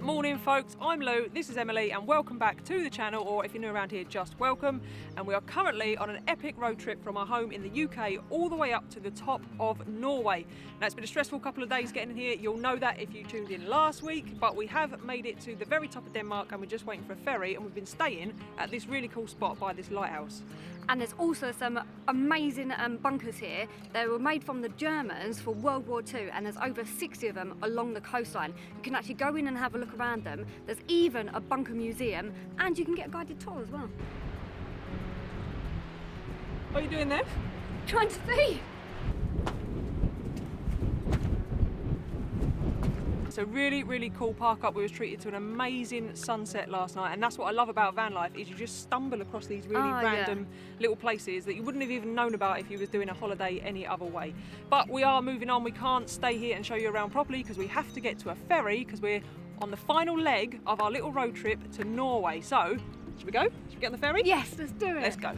Good morning folks, I'm Lou, this is Emily and welcome back to the channel, or if you're new around here, just welcome. And we are currently on an epic road trip from our home in the UK all the way up to the top of Norway. Now it's been a stressful couple of days getting in here, you'll know that if you tuned in last week, but we have made it to the very top of Denmark and we're just waiting for a ferry, and we've been staying at this really cool spot by this lighthouse. And there's also some amazing bunkers here. They were made from the Germans for World War II, and there's over 60 of them along the coastline. You can actually go in and have a look around them. There's even a bunker museum, and you can get a guided tour as well. What are you doing there? Trying to see. It's a really cool park up. We was treated to an amazing sunset last night, and that's what I love about van life, is you just stumble across these really random little places that you wouldn't have even known about if you was doing a holiday any other way. But we are moving on, we can't stay here and show you around properly because we have to get to a ferry because we're on the final leg of our little road trip to Norway. So, should we go? Should we get on the ferry? Yes, let's do it. Let's go.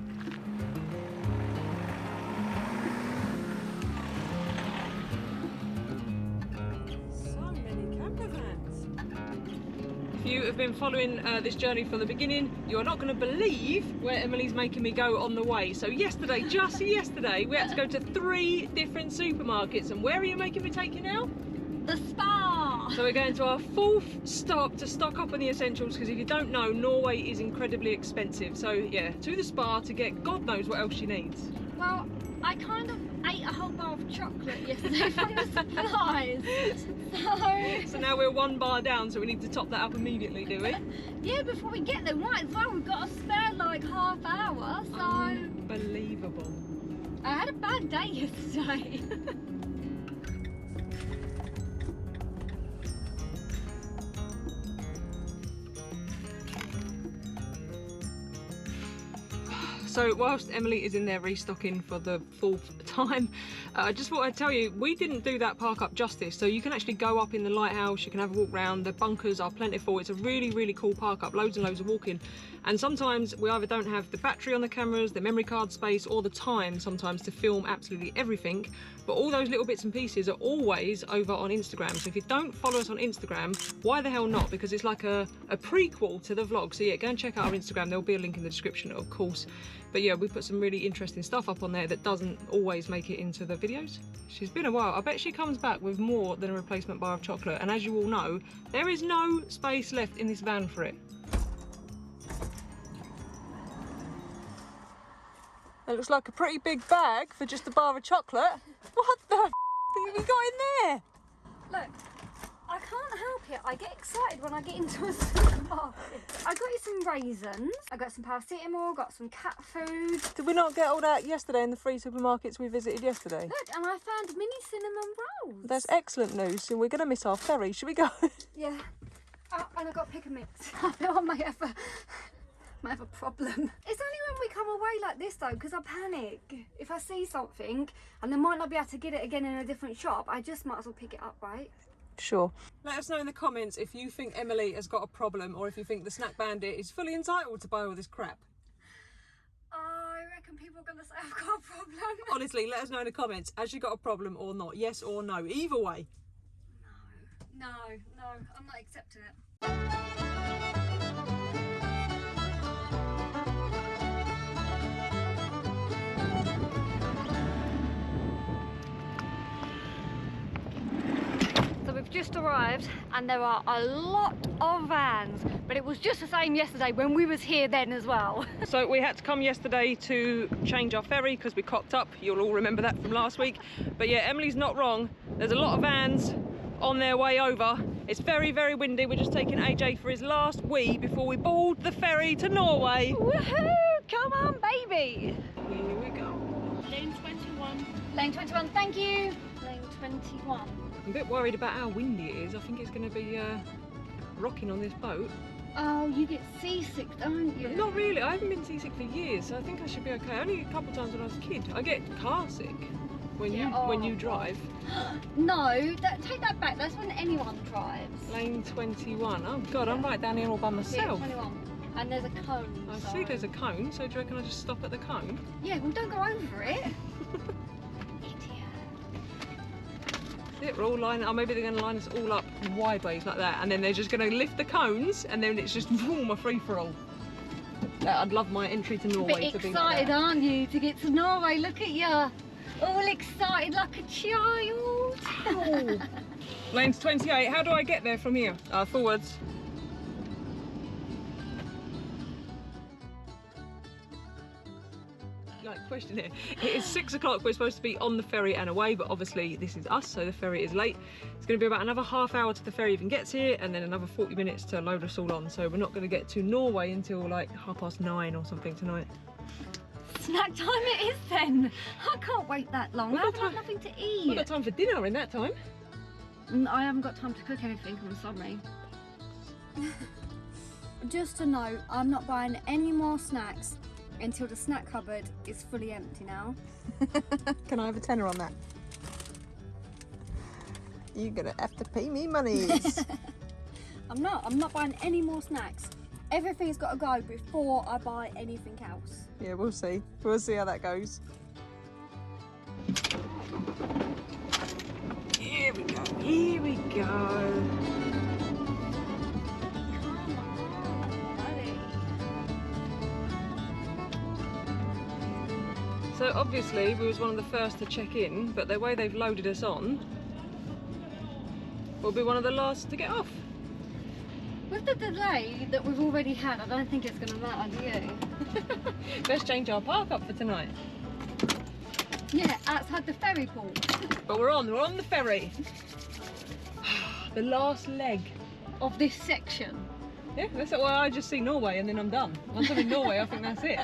If you have been following this journey from the beginning, you are not going to believe where Emily's making me go on the way. So yesterday, just yesterday, we had to go to 3 different supermarkets. And where are you making me take you now? The spa! So we're going to our 4th stop to stock up on the essentials, because if you don't know, Norway is incredibly expensive. So yeah, to the spa to get God knows what else she needs. Well, I kind of ate a whole bar of chocolate yesterday from the supplies. So now we're 1 bar down, so we need to top that up immediately, do we? Yeah, before we get there, might as well. We've got a spare like half hour, so... Unbelievable. I had a bad day yesterday. So whilst Emily is in there restocking for the 4th time, I just thought I'd tell you, we didn't do that park up justice. So you can actually go up in the lighthouse, you can have a walk round, the bunkers are plentiful. It's a really cool park up, loads and loads of walking. And sometimes we either don't have the battery on the cameras, the memory card space, or the time sometimes to film absolutely everything. But all those little bits and pieces are always over on Instagram. So if you don't follow us on Instagram, why the hell not? Because it's like a prequel to the vlog. So yeah, go and check out our Instagram. There'll be a link in the description, of course. But yeah, we put some really interesting stuff up on there that doesn't always make it into the videos. She's been a while. I bet she comes back with more than a replacement bar of chocolate. And as you all know, there is no space left in this van for it. It looks like a pretty big bag for just a bar of chocolate. What the f*** have you got in there? Look, I can't help it. I get excited when I get into a supermarket. I got you some raisins. I got some paracetamol, got some cat food. Did we not get all that yesterday in the 3 supermarkets we visited yesterday? Look, and I found mini cinnamon rolls. That's excellent news. So we're going to miss our ferry. Should we go? Yeah. Oh, and I got pick and mix. I feel I might have a problem. It's only when we come away like this though, because I panic. If I see something and I might not be able to get it again in a different shop, I just might as well pick it up, right? Sure. Let us know in the comments if you think Emily has got a problem, or if you think the Snack Bandit is fully entitled to buy all this crap. I reckon people are going to say I've got a problem. Honestly, let us know in the comments, has she got a problem or not? Yes or no, either way. No, I'm not accepting it. We've just arrived and there are a lot of vans, but it was just the same yesterday when we was here then as well. So we had to come yesterday to change our ferry because we cocked up. You'll all remember that from last week. But yeah, Emily's not wrong. There's a lot of vans on their way over. It's very windy. We're just taking AJ for his last wee before we board the ferry to Norway. Woohoo! Come on, baby! Here we go. Lane 21. Lane 21, thank you. Lane 21. I'm a bit worried about how windy it is. I think it's going to be rocking on this boat. Oh, you get seasick, don't you? Not really. I haven't been seasick for years, so I think I should be okay. Only a couple of times when I was a kid. I get car sick when you drive. No, take that back. That's when anyone drives. Lane 21. Oh God, I'm right down here all by myself. Yeah, 21. And there's a cone. I see there's a cone, so do you reckon I just stop at the cone? Yeah, well don't go over it. it, we're all lining up. Maybe they're going to line us all up wide ways like that, and then they're just going to lift the cones, and then it's just boom, a free-for-all. I'd love my entry to Norway to be like excited, that. aren't you, to get to Norway? Look at you, all excited like a child. Oh. Lane's 28. How do I get there from here? Forwards. Like, question here. It is 6 o'clock. We're supposed to be on the ferry and away, but obviously this is us, so the ferry is late. It's going to be about another half hour till the ferry even gets here, and then another 40 minutes to load us all on. So we're not going to get to Norway until like 9:30 or something tonight. Snack time it is then. I can't wait that long. I've got nothing to eat. We've got time for dinner in that time. I haven't got time to cook anything, I'm sorry. Just to note, I'm not buying any more snacks until the snack cupboard is fully empty now. Can I have a tenner on that? You're gonna have to pay me monies. I'm not buying any more snacks. Everything's got to go before I buy anything else. Yeah, we'll see. We'll see how that goes. Here we go. Here we go. Come on, buddy. So obviously we was one of the first to check in, but the way they've loaded us on, we'll be one of the last to get off. With the delay that we've already had, I don't think it's going to matter, do you? Let's change our park up for tonight. Yeah, outside the ferry port. But we're on the ferry. The last leg. Of this section. Yeah, that's it. Well, I just see Norway and then I'm done. Once I'm in Norway, I think that's it.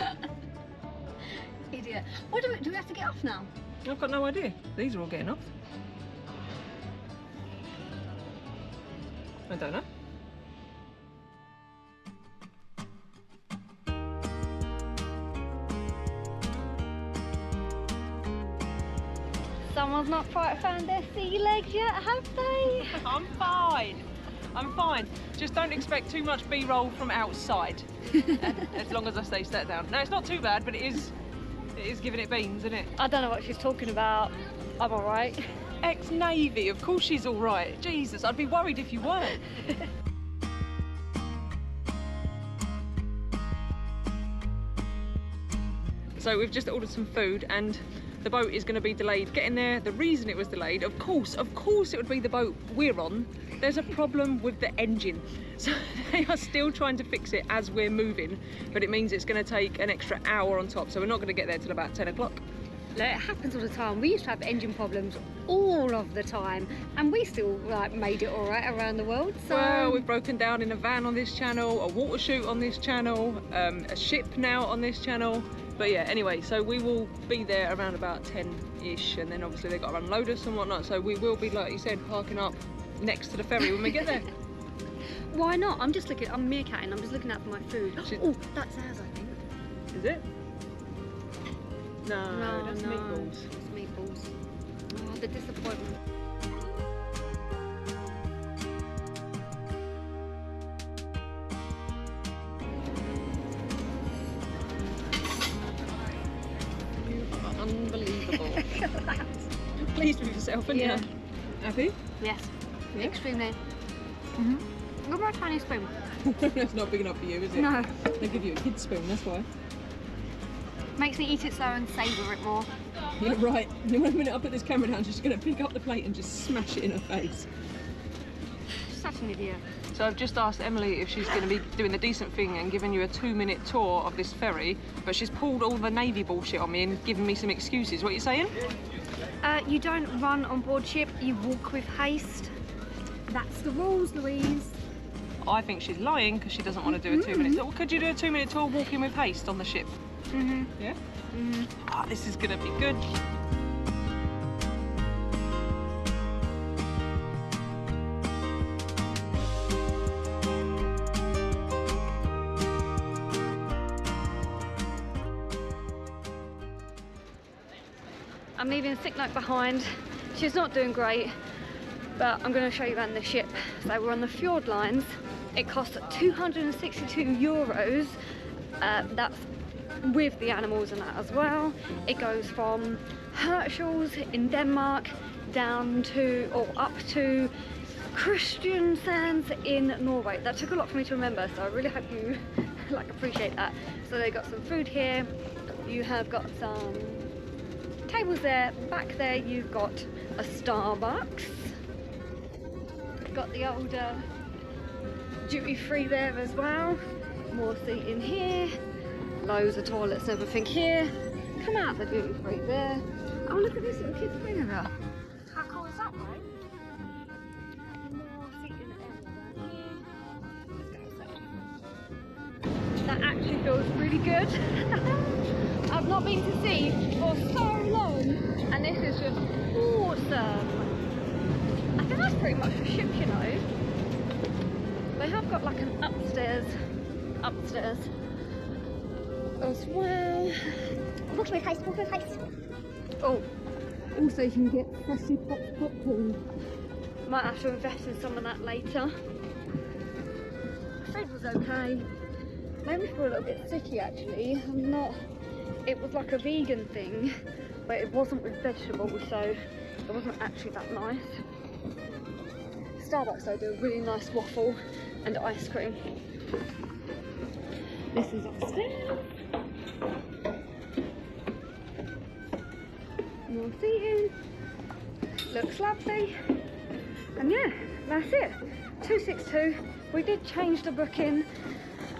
Idiot. What do we have to get off now? I've got no idea. These are all getting off. I don't know. Someone's not quite found their sea legs yet, have they? I'm fine. I'm fine. Just don't expect too much B-roll from outside. As long as I stay set down. No, it's not too bad, but it is giving it beans, isn't it? I don't know what she's talking about. I'm alright. Ex-Navy, of course she's all right. Jesus, I'd be worried if you weren't. So we've just ordered some food and the boat is going to be delayed getting there. The reason it was delayed, of course it would be the boat we're on. There's a problem with the engine. So they are still trying to fix it as we're moving, but it means it's going to take an extra hour on top. So we're not going to get there till about 10 o'clock. It happens all the time. We used to have engine problems all of the time, and we still like made it all right around the world. So well, we've broken down in a van on this channel, a water chute on this channel, a ship now on this channel. But yeah, anyway, so we will be there around about 10-ish, and then obviously they've got to unload us and whatnot. So we will be, like you said, parking up next to the ferry when we get there. Why not? I'm meerkatting. I'm just looking out for my food. Oh, that's ours, I think. Is it? No, that's meatballs. It's meatballs. Oh, the disappointment. You are unbelievable. You're pleased with yourself, aren't you? Happy? Yes, Yeah. extremely. Look at my tiny spoon. That's not big enough for you, is it? No. They give you a kid's spoon, that's why. Makes me eat it slower and savour it more. You're right. The minute I put this camera down, she's just going to pick up the plate and just smash it in her face. Such an idiot. So I've just asked Emily if she's going to be doing the decent thing and giving you a 2-minute tour of this ferry, but she's pulled all the Navy bullshit on me and given me some excuses. What are you saying? You don't run on board ship, you walk with haste. That's the rules, Louise. I think she's lying because she doesn't want to do a 2-minute tour. Could you do a 2-minute tour walking with haste on the ship? Yeah? Oh, this is going to be good. I'm leaving a sick note behind. She's not doing great, but I'm going to show you around the ship. So we're on the fjord lines. It costs €262. That's with the animals and that as well. It goes from Hertshals in Denmark down to, or up to Kristiansand in Norway. That took a lot for me to remember, so I really hope you like appreciate that. So they got some food here, you have got some tables there, back there you've got a Starbucks, got the older duty free there as well, more seating here, loads of toilets and everything here. Come out the duty free there. Oh, look at this little kids play area. How cool is that, right? More seating area down here. Let's go outside. That actually feels really good. I've not been to sea for so long, and this is just awesome. I think that's pretty much a ship, you know. They have got like an upstairs as well. Walk my face, walk my face. Oh, also you can get freshly popped popcorn. Might have to invest in some of that later. Food was okay. Made me feel a little bit sicky actually. I'm not. It was like a vegan thing, but it wasn't with vegetables, so it wasn't actually that nice. Starbucks though do a really nice waffle and ice cream. This is upstairs. More seating. Looks lovely. And yeah, that's it. 262. We did change the booking,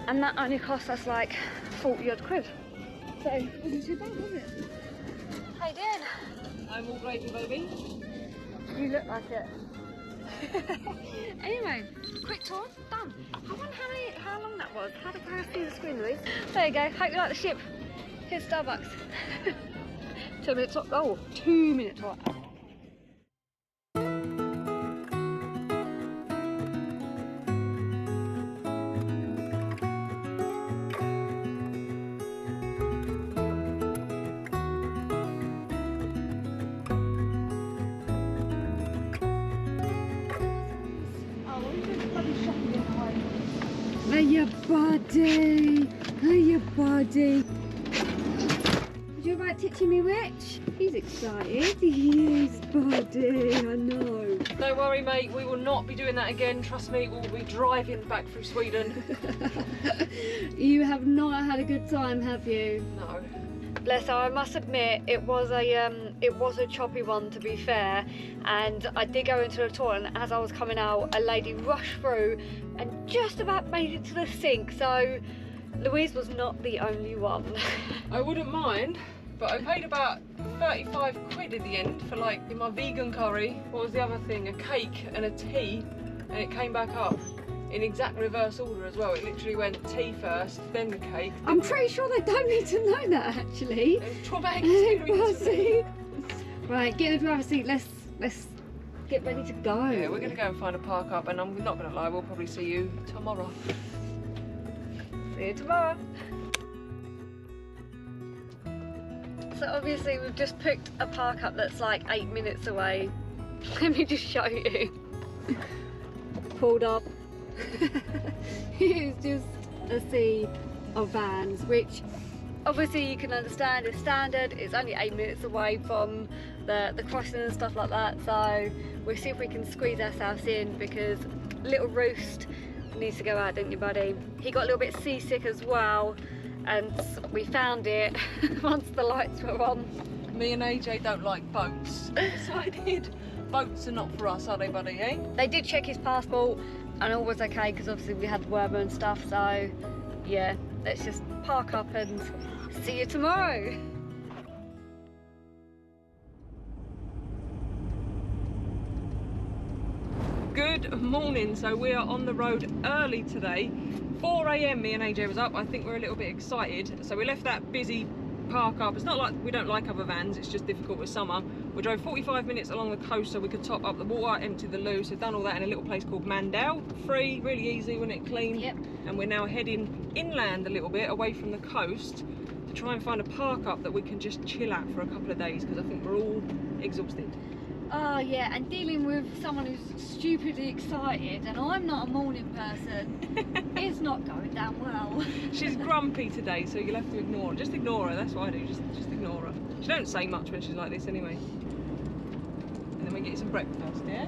and that only cost us like 40 odd quid. So it wasn't too bad, was it? How you doing? I'm all gravy, baby. You look like it. Anyway, quick tour, done. I wonder how long that was. How did I see the screen, Louise? There you go. Hope you like the ship. Here's Starbucks. 2 minutes. Oh, 2 minutes. Hiya, buddy. Hiya, buddy. You about teaching me which? He's excited. Yes, buddy. I know. Don't worry, mate. We will not be doing that again. Trust me. We'll be driving back through Sweden. You have not had a good time, have you? No. Bless her. I must admit, it was a choppy one, to be fair. And I did go into the toilet, and as I was coming out, a lady rushed through and just about made it to the sink. So Louise was not the only one. I wouldn't mind, but I paid about 35 quid in the end for like my vegan curry. What was the other thing? A cake and a tea, and it came back up in exact reverse order as well. It literally went tea first, then the cake. I'm pretty sure they don't need to know that actually. It was traumatic experience for me. Right, get in the driver's seat. Let's get ready to go. Yeah, we're gonna go and find a park up, and I'm not gonna lie, we'll probably see you tomorrow. See you tomorrow. So obviously we've just picked a park up that's like 8 minutes away. Let me just show you. Pulled up. It's just a sea of vans, which obviously you can understand is standard. It's only 8 minutes away from the crossing and stuff like that, so we'll see if we can squeeze ourselves in, because little Roost needs to go out, don't you, buddy? He got a little bit seasick as well, and we found it once the lights were on. Me and AJ don't like boats. Decided boats are not for us, are they, buddy, eh? They did check his passport and all was okay, because obviously we had worm and stuff, so yeah, let's just park up and see you tomorrow. Good morning. So we are on the road early today. 4 AM me and AJ was up. I think we're a little bit excited. So we left that busy park up. It's not like we don't like other vans, it's just difficult with summer. We drove 45 minutes along the coast so we could top up the water, empty the loo. So we've done all that in a little place called Mandel. Free, really easy, wasn't it, clean? Yep. And we're now heading inland a little bit, away from the coast, to try and find a park up that we can just chill at for a couple of days, because I think we're all exhausted. Oh yeah, and dealing with someone who's stupidly excited, and I'm not a morning person, it's not going down well. She's grumpy today, so you'll have to ignore her. Just ignore her, that's what I do, just ignore her. She don't say much when she's like this anyway. And then we get you some breakfast, yeah?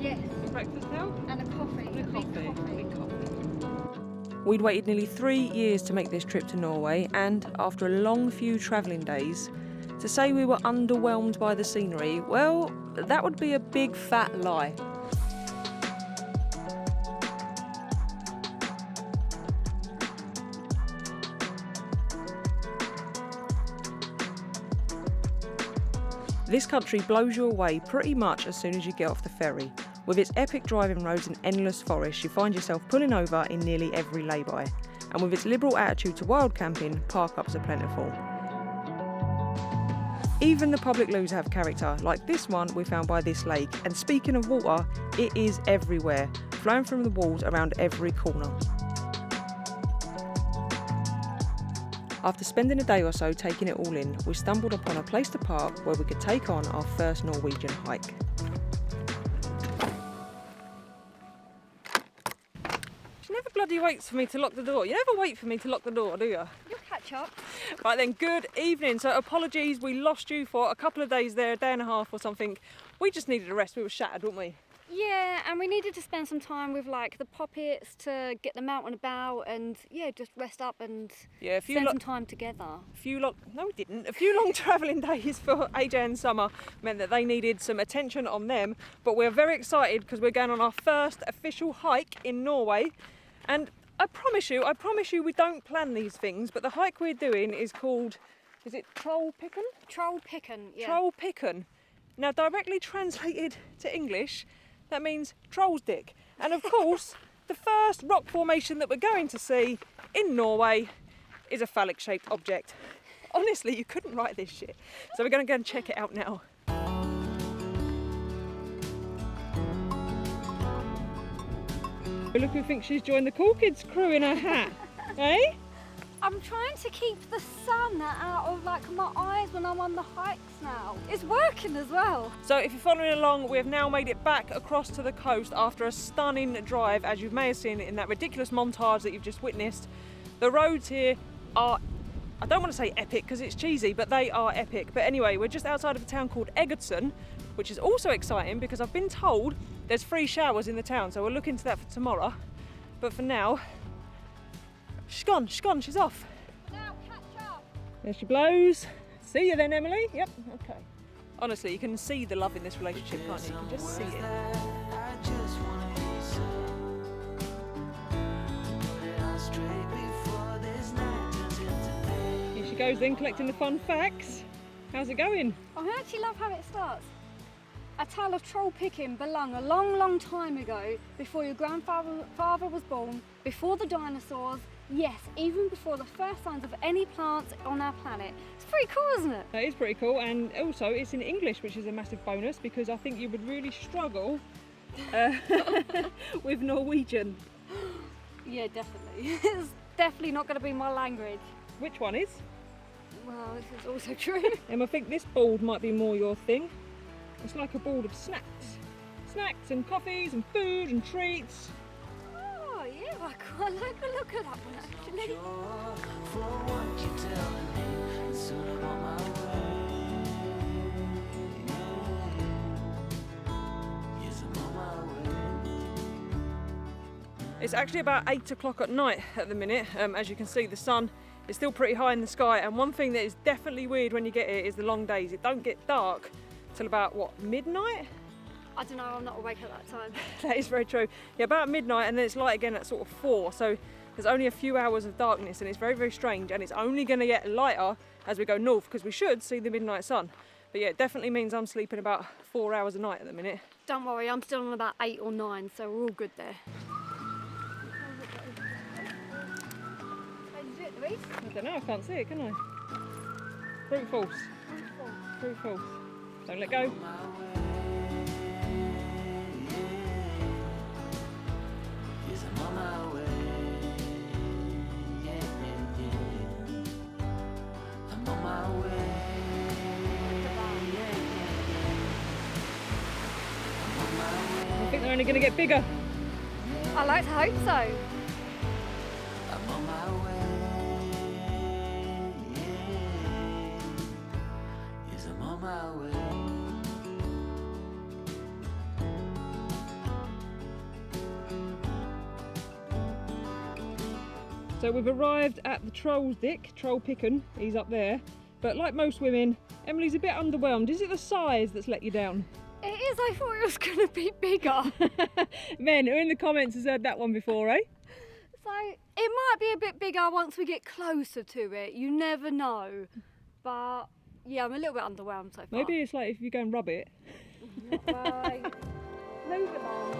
Yes. Breakfast now? And a coffee. And a coffee. We'd waited nearly 3 years to make this trip to Norway, and after a long few travelling days, to say we were underwhelmed by the scenery, well, that would be a big fat lie. This country blows you away pretty much as soon as you get off the ferry. With its epic driving roads and endless forests, you find yourself pulling over in nearly every lay-by. And with its liberal attitude to wild camping, park-ups are plentiful. Even the public loos have character, like this one we found by this lake. And speaking of water, it is everywhere, flowing from the walls around every corner. After spending a day or so taking it all in, we stumbled upon a place to park where we could take on our first Norwegian hike. She never bloody waits for me to lock the door. You never wait for me to lock the door, do you? You'll catch up. Right then, good evening. So apologies, we lost you for a couple of days there, a day and a half or something. We just needed a rest, we were shattered, weren't we? Yeah, and we needed to spend some time with like the poppets to get them out and about, and yeah, just rest up and spend some time together. A few long travelling days for AJ and Summer meant that they needed some attention on them, but we're very excited because we're going on our first official hike in Norway. And I promise you we don't plan these things, but the hike we're doing is called, is it Trollpikken? Trollpikken, yeah. Trollpikken. Now directly translated to English, that means troll's dick. And of course, the first rock formation that we're going to see in Norway is a phallic shaped object. Honestly, you couldn't write this shit. So we're going to go and check it out now. Look who thinks she's joined the cool kids crew in her hat, eh? I'm trying to keep the sun out of like my eyes when I'm on the hikes now. It's working as well. So if you're following along, we have now made it back across to the coast after a stunning drive, as you may have seen in that ridiculous montage that you've just witnessed. The roads here are, I don't want to say epic because it's cheesy, but they are epic. But anyway, we're just outside of a town called Egersund, which is also exciting because I've been told there's free showers in the town, so we'll look into that for tomorrow. But for now, she's gone, she's off. Now catch up. There she blows. See you then, Emily. Yep, okay. Honestly, you can see the love in this relationship, can't you? You can just see it. Here she goes then, collecting the fun facts. How's it going? I actually love how it starts. A tale of troll picking belong a long, long time ago, before your grandfather was born, before the dinosaurs, yes, even before the first signs of any plants on our planet. It's pretty cool, isn't it? That is pretty cool, and also it's in English, which is a massive bonus because I think you would really struggle with Norwegian. Yeah, definitely. It's definitely not going to be my language. Which one is? Well, this is also true. I think this board might be more your thing. It's like a board of snacks. Snacks and coffees and food and treats. Oh yeah, I quite like the look of that one actually. It's actually about 8 o'clock at night at the minute. As you can see, the sun is still pretty high in the sky, and one thing that is definitely weird when you get here is the long days. It don't get dark till about, what, midnight? I don't know, I'm not awake at that time. That is very true. Yeah, about midnight, and then it's light again at sort of 4, so there's only a few hours of darkness, and it's very, very strange, and it's only going to get lighter as we go north, because we should see the midnight sun. But yeah, it definitely means I'm sleeping about 4 hours a night at the minute. Don't worry, I'm still on about 8 or 9, so we're all good there. I don't know, I can't see it, can I? Brute force. Brute force. Don't let go. They're only going to get bigger. I like to hope so. I'm on my way. Yes, I'm on my way. So we've arrived at the Troll's Dick, Troll Picken, he's up there. But like most women, Emily's a bit underwhelmed. Is it the size that's let you down? It is, I thought it was going to be bigger. Men, who in the comments has heard that one before, eh? So it might be a bit bigger once we get closer to it. You never know. But yeah, I'm a little bit underwhelmed so far. Maybe it's like if you go and rub it. Right. Move along.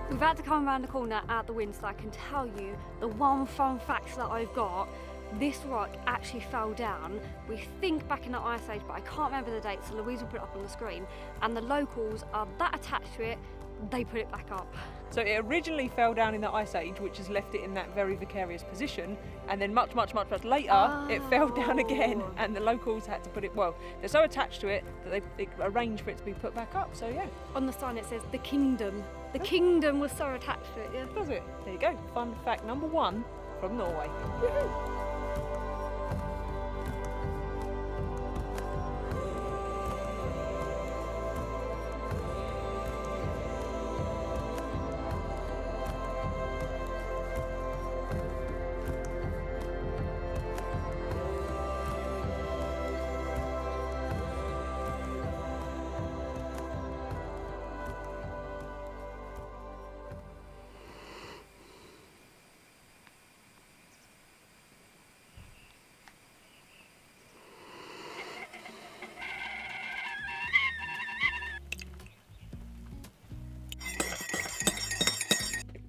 We've had to come around the corner at the wind, so I can tell you the one fun fact that I've got. This rock actually fell down, we think back in the Ice Age, but I can't remember the date, so Louise will put it up on the screen. And the locals are that attached to it, they put it back up. So it originally fell down in the Ice Age, which has left it in that very precarious position. And then much later, it fell down again, and the locals had to put it, well, they're so attached to it that they arranged for it to be put back up, so yeah. On the sign it says the kingdom. The kingdom was so attached to it, yeah. Does it? There you go. Fun fact number 1 from Norway.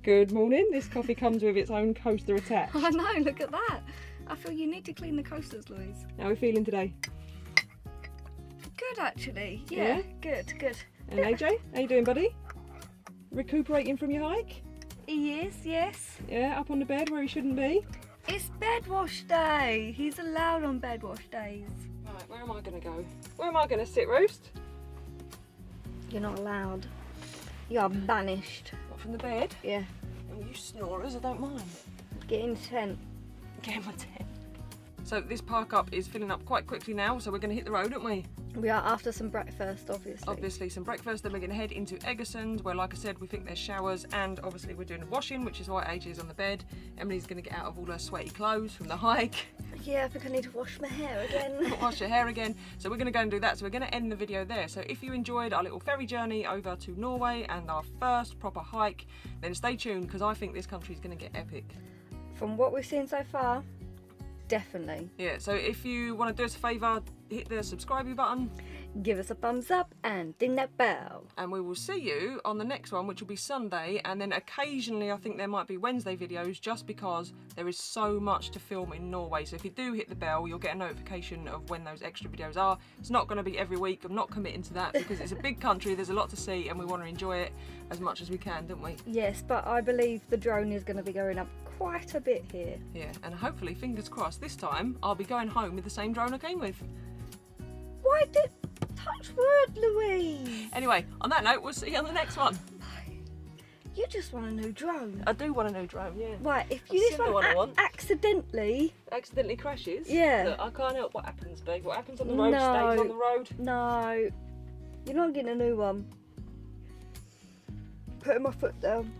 Good morning. This coffee comes with its own coaster attached. I know, look at that. I feel you need to clean the coasters, Louise. How are we feeling today? Good, actually. Yeah, good. And AJ, how you doing, buddy? Recuperating from your hike? He is, yes. Yeah, up on the bed where he shouldn't be. It's bed wash day. He's allowed on bed wash days. Right, where am I going to go? Where am I going to sit, Roost? You're not allowed. You are banished. What, from the bed? Yeah. Oh, you snorers, I don't mind. Get in the tent. Get in my tent. So this park up is filling up quite quickly now, so we're going to hit the road, aren't we? We are after some breakfast, obviously. Obviously some breakfast, then we're going to head into Egersund, where, like I said, we think there's showers, and obviously we're doing a washing, which is why AJ is on the bed. Emily's going to get out of all her sweaty clothes from the hike. Yeah, I think I need to wash my hair again. Wash your hair again. So we're going to go and do that. So we're going to end the video there. So if you enjoyed our little ferry journey over to Norway and our first proper hike, then stay tuned, because I think this country is going to get epic. From what we've seen so far, definitely. Yeah, so if you want to do us a favour, hit the subscribe button. Give us a thumbs up and ding that bell. And we will see you on the next one, which will be Sunday, and then occasionally I think there might be Wednesday videos, just because there is so much to film in Norway. So if you do hit the bell, you'll get a notification of when those extra videos are. It's not going to be every week. I'm not committing to that, because it's a big country, there's a lot to see, and we want to enjoy it as much as we can, don't we? Yes, but I believe the drone is going to be going up quite a bit here. Yeah, and hopefully, fingers crossed, this time I'll be going home with the same drone I came with. Why did... Touch wood, Louise! Anyway, on that note, we'll see you on the next one. You just want a new drone. I do want a new drone, yeah. Right, if you I've this seen the one one I want. accidentally... Accidentally crashes? Yeah. Look, I can't help what happens, babe. What happens on the road No. stays on the road. No, you're not getting a new one. Putting my foot down.